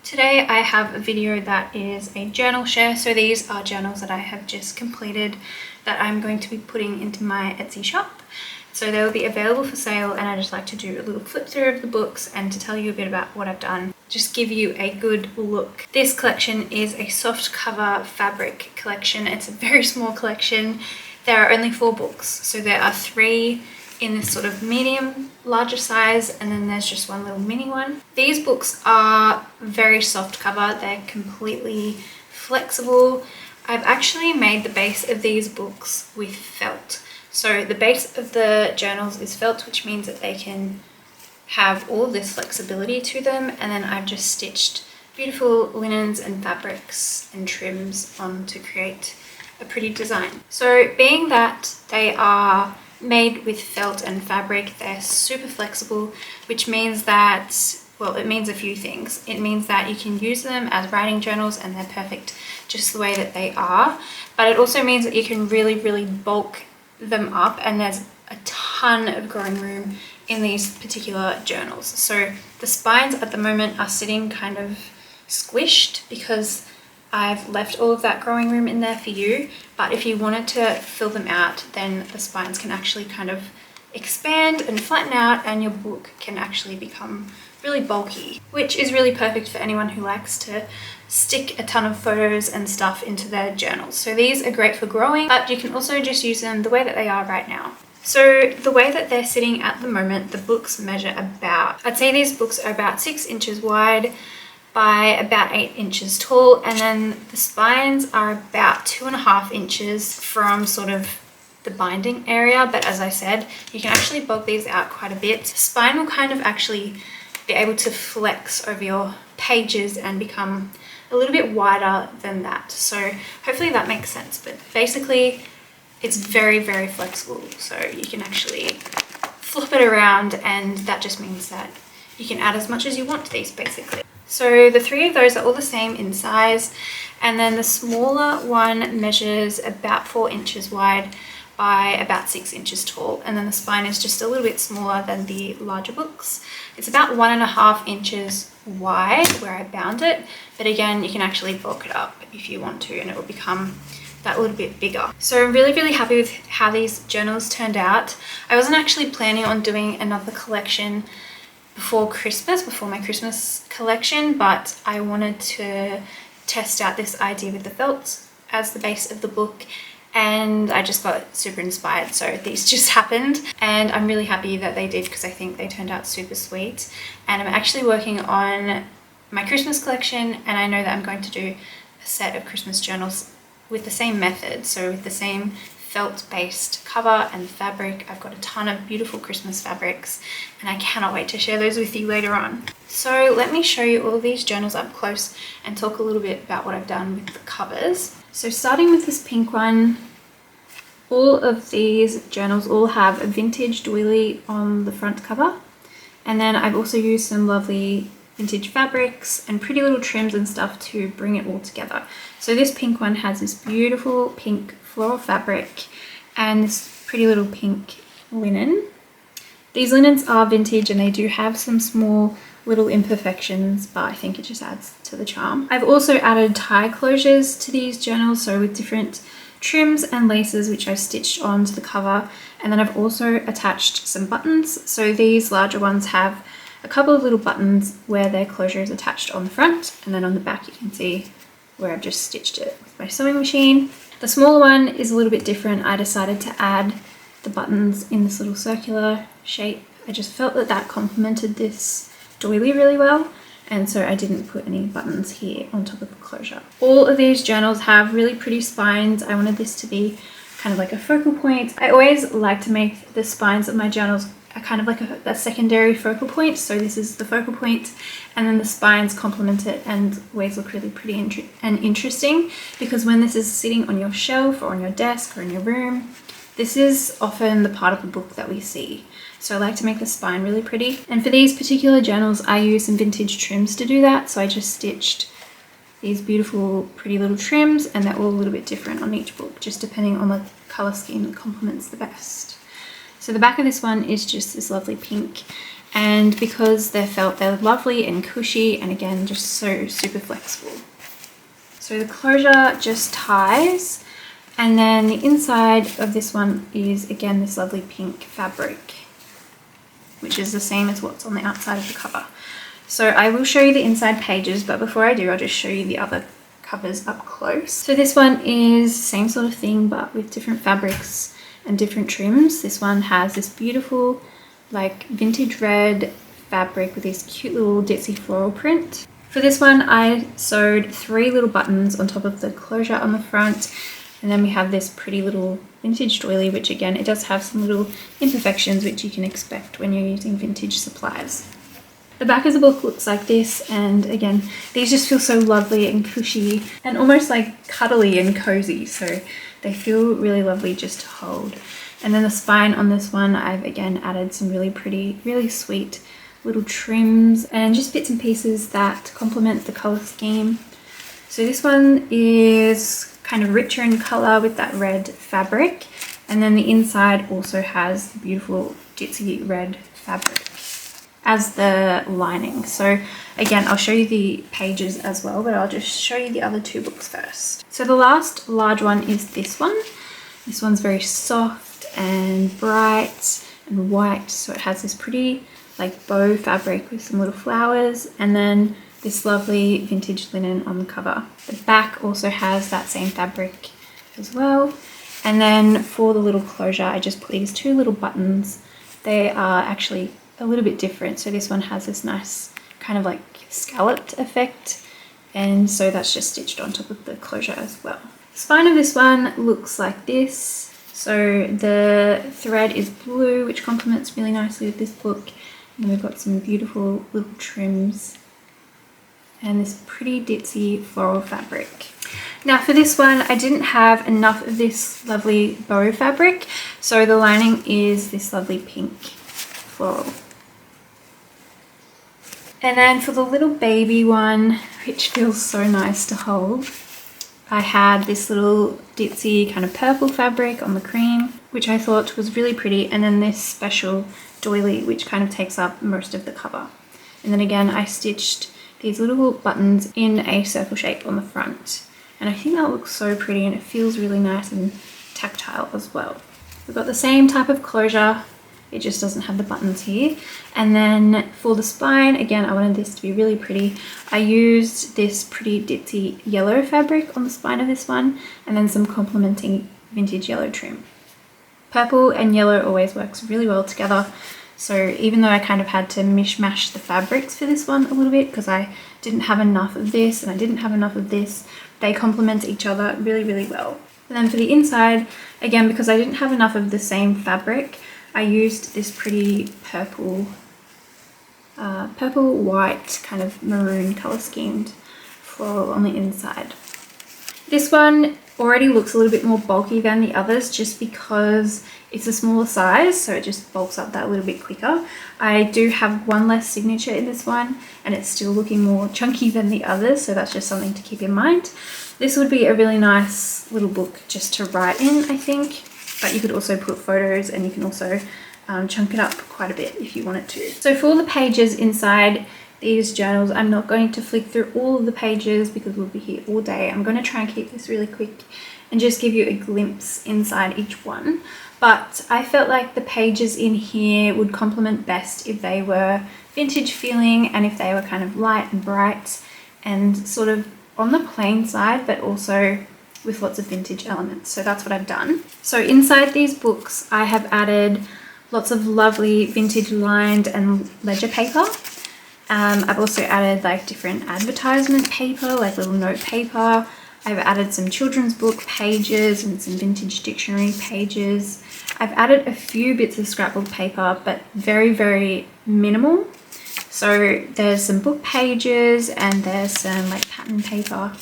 Today I have a video that is a journal share. So these are journals that I have just completed that I'm going to be putting into my Etsy shop. So they'll be available for sale, and I just like to do a little flip through of the books and to tell you a bit about what I've done. Just give you a good look. This collection is a soft cover fabric collection. It's a very small collection. There are only 4 books. So there are 3 in this sort of medium, larger size, and then there's just one little mini one. These books are very soft cover. They're completely flexible. I've actually made the base of these books with felt. So the base of the journals is felt, which means that they can have all this flexibility to them, and then I've just stitched beautiful linens and fabrics and trims on to create a pretty design. So being that they are made with felt and fabric, they're super flexible, which means that, well, it means a few things. It means that you can use them as writing journals and they're perfect just the way that they are, but it also means that you can really bulk them up, and there's a ton of growing room in these particular journals. So the spines at the moment are sitting kind of squished because I've left all of that growing room in there for you, but if you wanted to fill them out, then the spines can actually kind of expand and flatten out, and your book can actually become really bulky, which is really perfect for anyone who likes to stick a ton of photos and stuff into their journals. So these are great for growing, but you can also just use them the way that they are right now. So the way that they're sitting at the moment, the books measure about, I'd say these books are about 6 inches wide by about 8 inches tall, and then the spines are about 2.5 inches from sort of the binding area. But as I said, you can actually bulk these out quite a bit. The spine will kind of actually be able to flex over your pages and become a little bit wider than that. So hopefully that makes sense, but basically it's very flexible, so you can actually flop it around, and that just means that you can add as much as you want to these basically. So the 3 of those are all the same in size, and then the smaller one measures about 4 inches wide by about 6 inches tall, and then the spine is just a little bit smaller than the larger books. It's about 1.5 inches wide where I bound it, but again, you can actually bulk it up if you want to, and it will become that little bit bigger. So I'm really happy with how these journals turned out. I wasn't actually planning on doing another collection before Christmas, before my Christmas collection, but I wanted to test out this idea with the felt as the base of the book, and I just got super inspired, so these just happened, and I'm really happy that they did because I think they turned out super sweet. And I'm actually working on my Christmas collection, and I know that I'm going to do a set of Christmas journals with the same method, so with the same felt based cover and fabric. I've got a ton of beautiful Christmas fabrics, and I cannot wait to share those with you later on. So let me show you all these journals up close and talk a little bit about what I've done with the covers. So starting with this pink one, all of these journals all have a vintage doily on the front cover, and then I've also used some lovely vintage fabrics and pretty little trims and stuff to bring it all together. So this pink one has this beautiful pink floral fabric and this pretty little pink linen. These linens are vintage and they do have some small little imperfections, but I think it just adds to the charm. I've also added tie closures to these journals, so with different trims and laces which I've stitched onto the cover, and then I've also attached some buttons. So these larger ones have a couple of little buttons where their closure is attached on the front, and then on the back you can see where I've just stitched it with my sewing machine. The smaller one is a little bit different. I decided to add the buttons in this little circular shape. I just felt that that complemented this doily really well, and so I didn't put any buttons here on top of the closure. All of these journals have really pretty spines. I wanted this to be kind of like a focal point. I always like to make the spines of my journals a kind of like a secondary focal point. So this is the focal point, and then the spines complement it and always look really pretty and interesting, because when this is sitting on your shelf or on your desk or in your room, this is often the part of the book that we see. So I like to make the spine really pretty. And for these particular journals, I use some vintage trims to do that. So I just stitched these beautiful, pretty little trims, and they're all a little bit different on each book, just depending on the color scheme that complements the best. So the back of this one is just this lovely pink, and because they're felt, they're lovely and cushy, and again, just so super flexible. So the closure just ties, and then the inside of this one is again this lovely pink fabric, which is the same as what's on the outside of the cover. So I will show you the inside pages, but before I do, I'll just show you the other covers up close. So this one is same sort of thing, but with different fabrics and different trims. This one has this beautiful like vintage red fabric with this cute little ditzy floral print. For this one, I sewed 3 little buttons on top of the closure on the front, and then we have this pretty little vintage doily, which again, it does have some little imperfections which you can expect when you're using vintage supplies. The back of the book looks like this, and again, these just feel so lovely and cushy and almost like cuddly and cozy, so they feel really lovely just to hold. And then the spine on this one, I've again added some really pretty, really sweet little trims and just bits and pieces that complement the color scheme. So this one is kind of richer in color with that red fabric, and then the inside also has beautiful ditzy red fabric as the lining. So again, I'll show you the pages as well, but I'll just show you the other 2 books first. So the last large one is this one. This one's very soft and bright and white, so it has this pretty like bow fabric with some little flowers, and then this lovely vintage linen on the cover. The back also has that same fabric as well. And then for the little closure, I just put these 2 little buttons. They are actually a little bit different. So this one has this nice kind of like scalloped effect, and so that's just stitched on top of the closure as well. The spine of this one looks like this. So the thread is blue, which complements really nicely with this book. And we've got some beautiful little trims and this pretty ditzy floral fabric. Now for this one, I didn't have enough of this lovely bow fabric, so the lining is this lovely pink floral. And then for the little baby one, which feels so nice to hold, I had this little ditzy kind of purple fabric on the cream, which I thought was really pretty, and then this special doily, which kind of takes up most of the cover. And then again, I stitched these little buttons in a circle shape on the front, and I think that looks so pretty, and it feels really nice and tactile as well. We've got the same type of closure, it just doesn't have the buttons here. And then for the spine, again, I wanted this to be really pretty. I used this pretty ditzy yellow fabric on the spine of this one, and then some complementing vintage yellow trim. Purple and yellow always works really well together. So even though I kind of had to mishmash the fabrics for this one a little bit because I didn't have enough of this and I didn't have enough of this, they complement each other really, really well. And then for the inside, again, because I didn't have enough of the same fabric, I used this pretty purple, white kind of maroon color schemed floral on the inside. This one already looks a little bit more bulky than the others just because it's a smaller size, so it just bulks up that little bit quicker. I do have one less signature in this one, and it's still looking more chunky than the others, so that's just something to keep in mind. This would be a really nice little book just to write in, I think, but you could also put photos, and you can also chunk it up quite a bit if you wanted to. So for the pages inside these journals, I'm not going to flick through all of the pages because we'll be here all day. I'm going to try and keep this really quick and just give you a glimpse inside each one. But I felt like the pages in here would complement best if they were vintage feeling and if they were kind of light and bright and sort of on the plain side, but also with lots of vintage elements. So that's what I've done. So inside these books, I have added lots of lovely vintage lined and ledger paper. I've also added like different advertisement paper, like little note paper. I've added some children's book pages and some vintage dictionary pages. I've added a few bits of scrapbook paper, but very, very minimal. So there's some book pages and there's some like pattern paper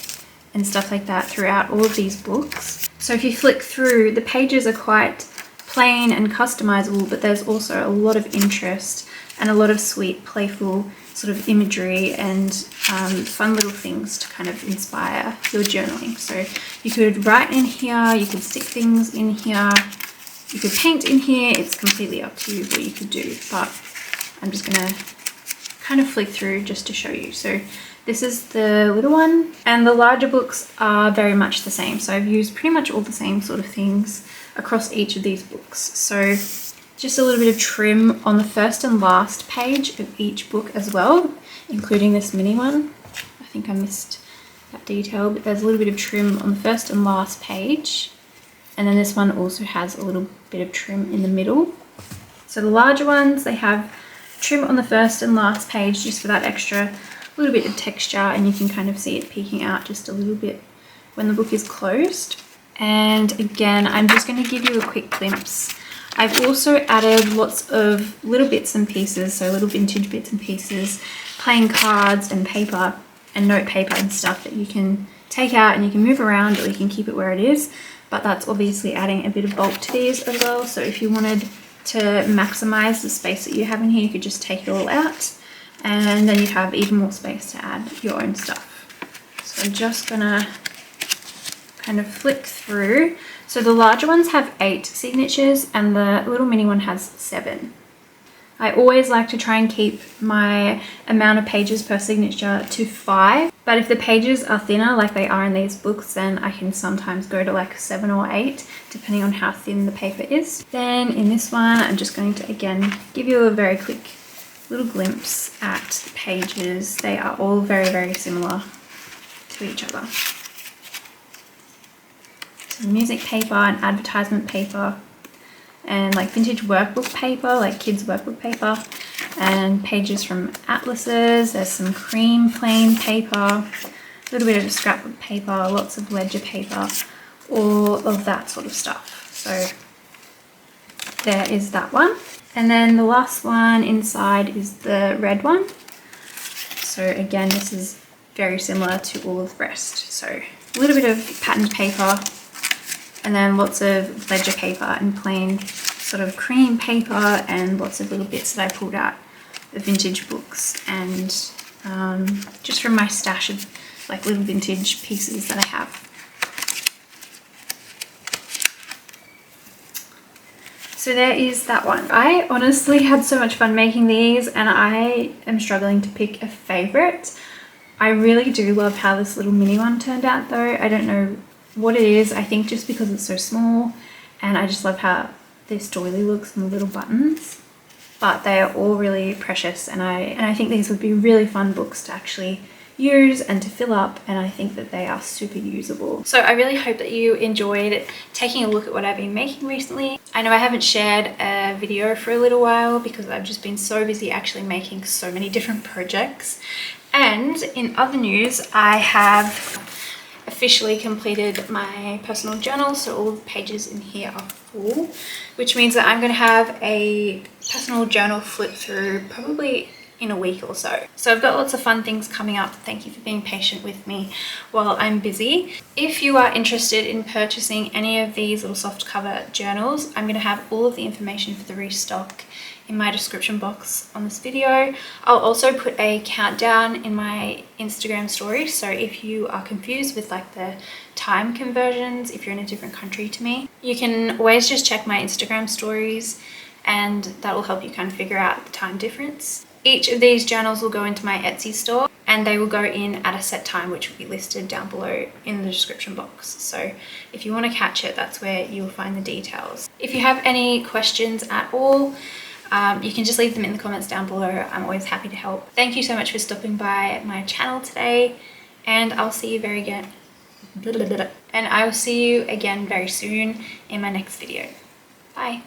and stuff like that throughout all of these books. So if you flick through, the pages are quite plain and customizable, but there's also a lot of interest and a lot of sweet, playful sort of imagery and fun little things to kind of inspire your journaling. So you could write in here, you could stick things in here, you could paint in here. It's completely up to you what you could do, but I'm just gonna kind of flick through just to show you. So this is the little one, and the larger books are very much the same. So I've used pretty much all the same sort of things across each of these books. So just a little bit of trim on the first and last page of each book as well, including this mini one. I think I missed that detail, but there's a little bit of trim on the first and last page. And then this one also has a little bit of trim in the middle. So the larger ones, they have trim on the first and last page just for that extra little bit of texture, and you can kind of see it peeking out just a little bit when the book is closed. And again, I'm just going to give you a quick glimpse. I've also added lots of little bits and pieces, so little vintage bits and pieces, playing cards and paper and note paper and stuff that you can take out and you can move around, or you can keep it where it is. But that's obviously adding a bit of bulk to these as well. So if you wanted to maximize the space that you have in here, you could just take it all out, and then you'd have even more space to add your own stuff. So I'm just gonna kind of flick through. So the larger ones have 8 signatures and the little mini one has 7. I always like to try and keep my amount of pages per signature to 5, but if the pages are thinner like they are in these books, then I can sometimes go to like 7 or 8 depending on how thin the paper is. Then in this one, I'm just going to again give you a very quick little glimpse at the pages. They are all very, very similar to each other. So music paper and advertisement paper, and like vintage workbook paper, like kids workbook paper, and pages from atlases. There's some cream plain paper, a little bit of scrapbook paper, lots of ledger paper, all of that sort of stuff. So there is that one. And then the last one inside is the red one. So again, this is very similar to all of the rest. So a little bit of patterned paper, and then lots of ledger paper and plain sort of cream paper, and lots of little bits that I pulled out of vintage books, and just from my stash of like little vintage pieces that I have. So there is that one. I honestly had so much fun making these, and I am struggling to pick a favorite. I really do love how this little mini one turned out though. I don't know what it is. I think just because it's so small, and I just love how this doily looks and the little buttons. But they are all really precious, and I think these would be really fun books to actually use and to fill up, and I think that they are super usable. So I really hope that you enjoyed taking a look at what I've been making recently. I know I haven't shared a video for a little while because I've just been so busy actually making so many different projects. And in other news, I have officially completed my personal journal, so all the pages in here are full, which means that I'm going to have a personal journal flip through probably in a week or so. So I've got lots of fun things coming up. Thank you for being patient with me while I'm busy. If you are interested in purchasing any of these little soft cover journals, I'm going to have all of the information for the restock in my description box on this video. I'll also put a countdown in my Instagram story, so if you are confused with like the time conversions, if you're in a different country to me, you can always just check my Instagram stories, and that will help you kind of figure out the time difference. Each of these journals will go into my Etsy store, and they will go in at a set time, which will be listed down below in the description box. So if you want to catch it, that's where you'll find the details. If you have any questions at all, you can just leave them in the comments down below. I'm always happy to help. Thank you so much for stopping by my channel today, and I'll see you very soon in my next video. Bye.